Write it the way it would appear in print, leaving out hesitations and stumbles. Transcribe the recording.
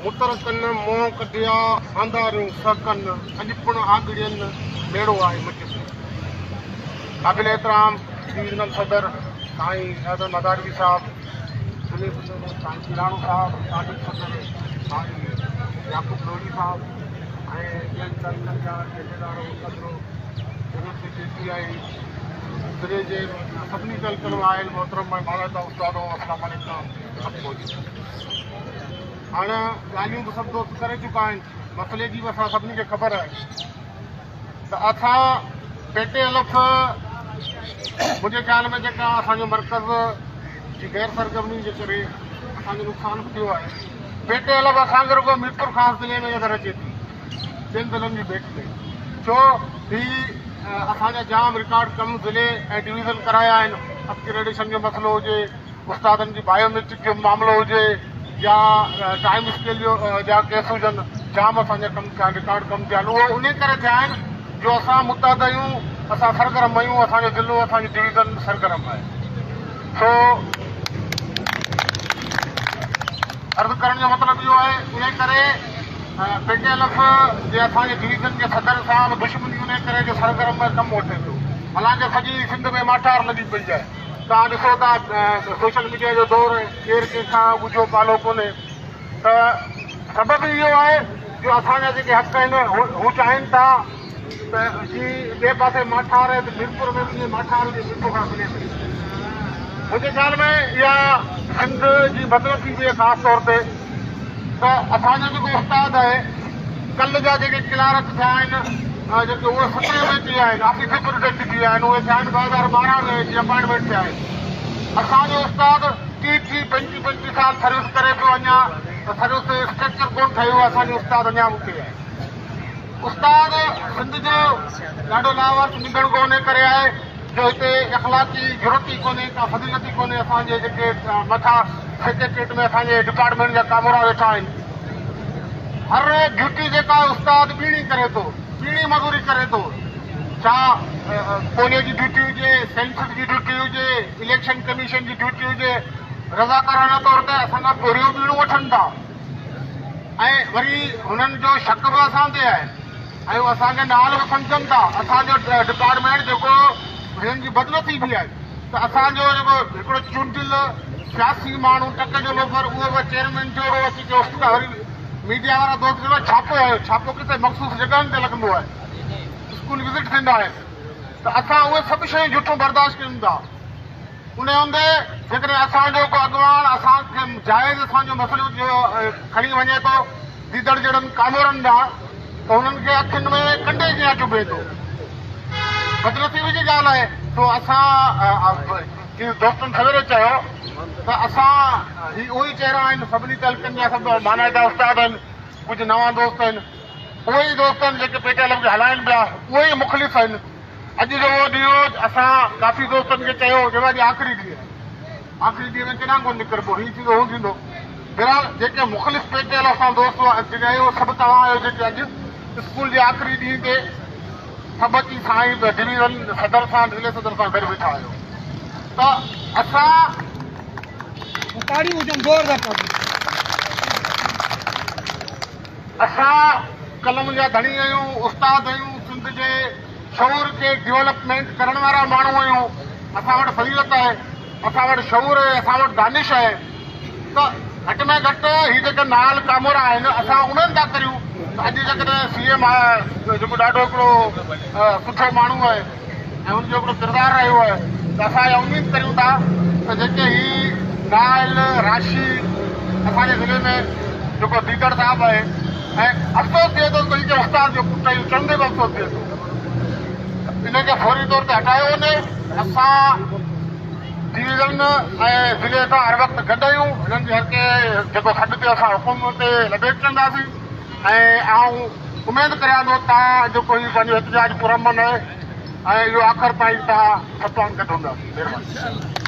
मुतरकन मोह कटिया आंधारियूं सकन अॼुपण आगड़ियन मेड़ो आहे मुझ काबिल एहतराम डिवीजनल सदर साईं हैदर मदारवी साहब, साईं किराणो साहब, साबिक़ सदर साईं याकूब लोही साहब ऐं ॿियनि तलकनि जा जथेदार सदरो PTI सिरे जे सभिनी तलकनि में आयल मोहतरम मानता उस्तादो अस्सलाम वालेकुम। हाणे ॻाल्हियूं बि सभु दोस्त करे चुका आहिनि, मसइले जी बि असां सभिनी खे ख़बर आहे त असां पेटे अलफ़ मुंहिंजे ख़्याल में जेका असांजो मर्कज़ जी गैर सरगर्मी जे करे असांजो नुक़सानु थियो आहे, पेटे अलफ़ असांखे रुॻो मीरपुर ख़ासि ज़िले में नज़र अचे थी, ॿियनि ज़िलनि जी भेट में, छो ही असांजा जाम रिकॉर्ड कम ज़िले ऐं डिवीज़न कराया आहिनि। अपग्रेडेशन जो मसइलो हुजे, उस्तादनि जी बायोमेट्रिक जो मामिलो हुजे या टाइम स्केल जो जा केस हुजनि, जाम असांजा कम थिया आहिनि, रिकॉर्ड कम थिया आहिनि। उहो उन करे थिया आहिनि जो असां मुताद आहियूं, असां सरगर्म आहियूं, असांजो ज़िलो असांजी डिवीज़न सरगर्म आहे। सो अर्ज़ु करण जो मतिलबु इहो आहे, इन करे पेटे अलफ़ जे असांजे डिवीज़न जे सदर सां दुश्मनी उन करे जो सरगर्म में कमु वठे थो, हालांकि सॼी सिंध में माठार लॻी पई आहे। तव्हां ॾिसो था सोशल मीडिया जो दौरु, केरु कंहिंखां ॻुझो पालो कोन्हे, त सबबु इहो आहे जो असांजा जेके हक़ आहिनि हू चाहिनि था त जीअं ॿिए पासे माठार आहे त मीरपुर में बि माठार जे मीठो खां मिले थी। मुंहिंजे ख़्याल में इहा सिंध जी बदनसीबी थी आहे, ख़ासि तौर ते त असांजो जेको उस्ताद आहे, कल्ह जा जेके क्लार्क थिया आहिनि जेके उहे 17 में थी आहिनि, ऑफिसर प्रेसिडेंट थी विया आहिनि, उहे थिया आहिनि 2012 में जी अपॉइंटमेंट थिया आहिनि। असांजो उस्ताद 30-35 साल सर्विस करे पियो, अञा सर्विस स्ट्रक्चर कोन ठहियो आहे, असांजो उस्ताद अञा मूंखे आहे। उस्ताद सिंध जो ॾाढो लावारस निगण कोन्हे करे आहे जो हिते अख़लाक़ी ज़रूरत ई कोन्हे, का फज़ीलत ई कोन्हे। असांजे जेके मथां सेक्रेटरीट में असांजे डिपार्टमेंट जा कामरा वेठा आहिनि, हर ड्यूटी जेका उस्ताद ॿीणी करे थो, ॿीणी मज़ूरी करे थो, छा कोने जी ड्यूटी हुजे, सेंसस जी ड्यूटी हुजे, इलेक्शन कमीशन जी ड्यूटी हुजे, रज़ाकाराना तौर ते असांखां पोरियूं ॿीणूं वठनि था ऐं वरी हुननि जो शक बि असां ते आहे ऐं उहे असांखे नाल बि सम्झनि था। असांजो डिपार्टमेंट जेको हिननि जी बदनसीबी बि आहे त असांजो जेको हिकिड़ो चूंडियल सियासी माण्हू टक जो लोफर, उहो बि चेयरमैन जो अची चयो, वरी मीडिया वारा दोस्त चयो छापो आहे, छापो किथे मख़सूस जॻहियुनि ते लॻंदो आहे, स्कूल विज़िट थींदा आहिनि, त असां उहे सभु शयूं झूठो बर्दाश्त कयूं था। उन हूंदे जेकॾहिं असांजो को अॻवान असांखे जाइज़ असांजो मसइलो जो खणी वञे थो दीदड़ जहिड़नि कामोरनि ॾांहुं, त हुननि खे अखियुनि में कंडे जीअं चुभे थो, बदनसीबी जी ॻाल्हि आहे। तो असां जीअं दोस्तनि सवेरे चयो त असां ही उहे ई चहिरा आहिनि, सभिनी तलकनि जा सभु मानाइता उस्ताद आहिनि, कुझु नवां दोस्त आहिनि, उहे ई दोस्त आहिनि जेके पेटे अलफ़ खे हलाइनि पिया, उहे ई मुख़लिफ़ आहिनि। अॼु जो उहो ॾींहुं असां काफ़ी दोस्तनि खे चयो जो अॼु आख़िरी ॾींहुं आहे, आख़िरी ॾींहं में केॾांहुं कोन निकिरबो, हीअं थींदो हू थींदो। बहरहाल जेके मुख़लिफ़ पेटे अलफ़ सां दोस्त उहो सभु तव्हां आहियो जेके अॼु स्कूल जे आख़िरी ॾींहं ते सभु अची साईं डिवीज़न सदर सां, ज़िले सदर सां गॾु वेठा आहियो। त असां कलम जा धणी आहियूं, उस्ताद आहियूं, सिंध जे शऊर खे डेवलपमेंट करण वारा माण्हू आहियूं, असां वटि फज़ीलत आहे, असां वटि शऊर आहे, असां वटि दानिश आहे। त घटि में घटि हीअ जेके नाल कामोरा आहिनि असां उन्हनि था करियूं। अॼु जेकॾहिं CM आहे जेको ॾाढो हिकिड़ो सुठो माण्हू आहे ऐं हुनजो हिकिड़ो किरदारु रहियो आहे, त असां इहा उमेद करियूं था त जेके ही नाल राशि असांजे ज़िले में जेको दीदड़ साहिबु आहे, ऐं अफ़सोस थिए थो त हिते उस्ताद जो पुटु आहे, चवंदे बि अफ़सोस थिए थो, इनखे फौरी तौर ते हटायो वञे। असां डिवीज़न ऐं ज़िले सां हर वक़्तु गॾु आहियूं, हिननि जे हर के जेको खॾ ते असां हुकुम ते लॻाईंदासीं ऐं आऊं उमेदु करियां थो तव्हां जेको हीउ पंहिंजो एहतजाज पुरमन आहे ऐं इहो आख़िर ताईं तव्हां सभु गॾु हूंदा। महिरबानी।